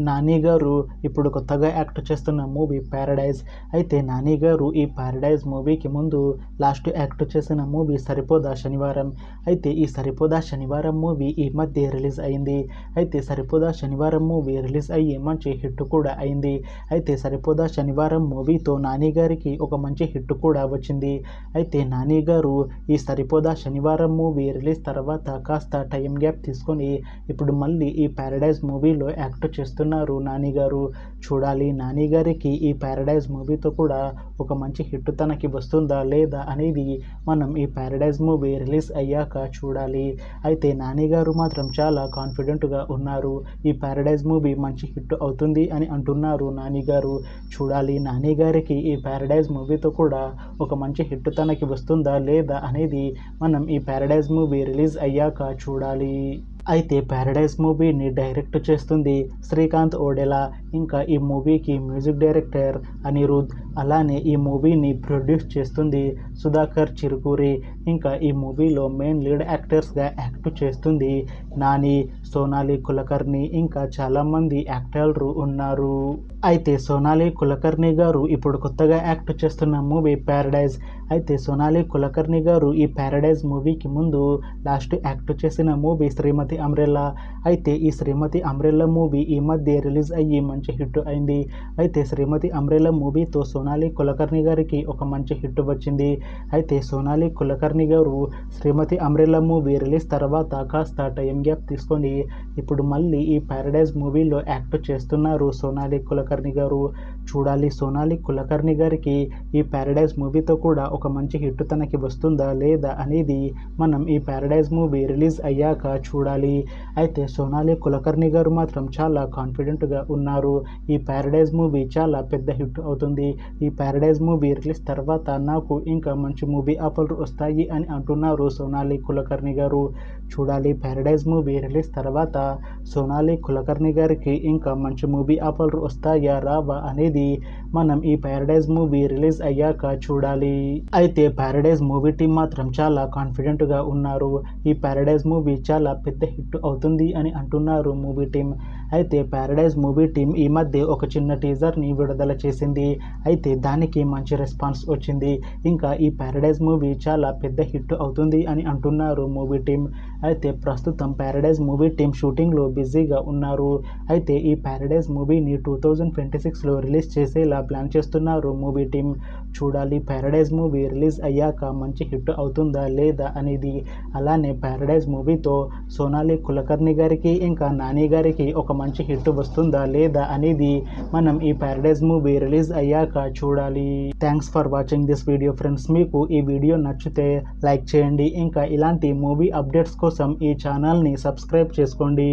నాని గారు ఇప్పుడు కొత్తగా యాక్ట్ చేస్తున్న మూవీ ప్యారడైజ్. అయితే నాని గారు ఈ ప్యారడైజ్ మూవీకి ముందు లాస్ట్ యాక్ట్ చేసిన మూవీ సరిపోదా శనివారం. అయితే ఈ సరిపోదా శనివారం మూవీ ఈ మధ్య రిలీజ్ అయింది. అయితే సరిపోదా శనివారం మూవీ రిలీజ్ అయ్యి మంచి హిట్ కూడా అయింది. అయితే సరిపోదా శనివారం మూవీతో నాని గారికి ఒక మంచి హిట్ కూడా వచ్చింది. అయితే నాని గారు ఈ సరిపోదా శనివారం మూవీ రిలీజ్ తర్వాత కాస్త టైం గ్యాప్ తీసుకొని ఇప్పుడు మళ్ళీ ఈ ప్యారడైజ్ మూవీలో యాక్ట్ చేస్తున్నారు నాని గారు. చూడాలి నాని గారికి ఈ ప్యారడైజ్ మూవీతో కూడా ఒక మంచి హిట్ తనకి వస్తుందా లేదా అనేది మనం ఈ ప్యారడైజ్ మూవీ రిలీజ్ అయ్యాక చూడాలి. అయితే నాని గారు మాత్రం చాలా కాన్ఫిడెంట్గా ఉన్నారు. ఈ ప్యారడైజ్ మూవీ మంచి హిట్ అవుతుంది అని అంటున్నారు నాని గారు. చూడాలి నాని గారికి ఈ ప్యారడైజ్ మూవీతో కూడా ఒక మంచి హిట్ తనకి వస్తుందా లేదా అనేది మనం ఈ ప్యారడైజ్ మూవీ రిలీజ్ అయ్యాక చూడాలి. అయితే ప్యారడైజ్ మూవీని డైరెక్ట్ చేస్తుంది శ్రీకాంత్ ఓడెలా. ఇంకా ఈ మూవీకి మ్యూజిక్ డైరెక్టర్ అనిరుద్. అలానే ఈ మూవీని ప్రొడ్యూస్ చేస్తుంది సుధాకర్ చిరుకూరి. ఇంకా ఈ మూవీలో మెయిన్ లీడ్ యాక్టర్స్గా యాక్ట్ చేస్తుంది నాని, సోనాలి కులకర్ణి, ఇంకా చాలామంది యాక్టర్లు ఉన్నారు. అయితే సోనాలి కులకర్ణి గారు ఇప్పుడు కొత్తగా యాక్ట్ చేస్తున్న మూవీ ప్యారడైజ్. అయితే సోనాలి కులకర్ణి గారు ఈ ప్యారడైజ్ మూవీకి ముందు లాస్ట్ యాక్ట్ చేసిన మూవీ శ్రీమతి అంబ్రెల్లా. అయితే ఈ శ్రీమతి అంబ్రెల్లా మూవీ ఈ మధ్య రిలీజ్ అయ్యి మంచి హిట్ అయింది. అయితే శ్రీమతి అంబ్రెల్లా మూవీతో సోనాలి కులకర్ణి గారికి ఒక మంచి హిట్ వచ్చింది. అయితే సోనాలి కులకర్ణి గారు శ్రీమతి అంబ్రెల్లా మూవీ రిలీజ్ తర్వాత కాస్త టైం గ్యాప్ తీసుకొని ఇప్పుడు మళ్ళీ ఈ ప్యారడైజ్ మూవీలో యాక్ట్ చేస్తున్నారు సోనాలి కులకర్ణి గారు. చూడాలి సోనాలి కులకర్ణి గారికి ఈ ప్యారడైజ్ మూవీతో కూడా ఒక మంచి హిట్ తనకి వస్తుందా లేదా అనేది మనం ఈ ప్యారడైజ్ మూవీ రిలీజ్ అయ్యాక చూడాలి. అయితే సోనాలి కులకర్ణి గారు మాత్రం చాలా కాన్ఫిడెంట్గా ఉన్నారు. ఈ ప్యారడైజ్ మూవీ చాలా పెద్ద హిట్ అవుతుంది. ఈ ప్యారడైజ్ మూవీ రిలీజ్ తర్వాత నాకు ఇంకా మంచి మూవీ ఆఫర్లు వస్తాయి అని అంటున్నారు సోనాలి కులకర్ణి గారు. చూడాలి ప్యారడైజ్ మూవీ రిలీజ్ తర్వాత సోనాలి కులకర్ణి గారికి ఇంకా మంచి మూవీ ఆఫర్లు వస్తాయా రావా అనేది మనం ఈ ప్యారడైజ్ మూవీ రిలీజ్ అయ్యాక చూడాలి. అయితే ప్యారడైజ్ మూవీ టీం మాత్రం చాలా కాన్ఫిడెంట్గా ఉన్నారు. ఈ ప్యారడైజ్ మూవీ చాలా పెద్ద హిట్ అవుతుంది అని అంటున్నారు మూవీ టీం. అయితే ప్యారడైజ్ మూవీ టీం ఈ మధ్య ఒక చిన్న టీజర్ని విడుదల చేసింది. అయితే దానికి మంచి రెస్పాన్స్ వచ్చింది. ఇంకా ఈ ప్యారడైజ్ మూవీ చాలా పెద్ద హిట్ అవుతుంది అని అంటున్నారు మూవీ టీం. అయితే ప్రస్తుతం ప్యారడైజ్ మూవీ టీం షూటింగ్లో బిజీగా ఉన్నారు. అయితే ఈ ప్యారడైజ్ మూవీని 2026లో రిలీజ్ చేసేలా ప్లాన్ చేస్తున్నారు మూవీ టీం. చూడాలి ప్యారడైజ్ మూవీ రిలీజ్ అయ్యాక మంచి హిట్ అవుతుందా లేదా అనేది. అలానే ప్యారడైజ్ మూవీతో సోనాలి కులకర్ణి గారికి ఇంకా నాని గారికి ఒక మంచి హిట్ వస్తుందా లేదా అనేది మనం ఈ ప్యారడైజ్ మూవీ రిలీజ్ అయ్యాక చూడాలి. Thanks for watching this video friends. మీకు ఈ వీడియో నచ్చితే లైక్ చేయండి. ఇంకా ఇలాంటి మూవీ అప్డేట్స్ కోసం ఈ ఛానల్ని సబ్స్క్రైబ్ చేసుకోండి.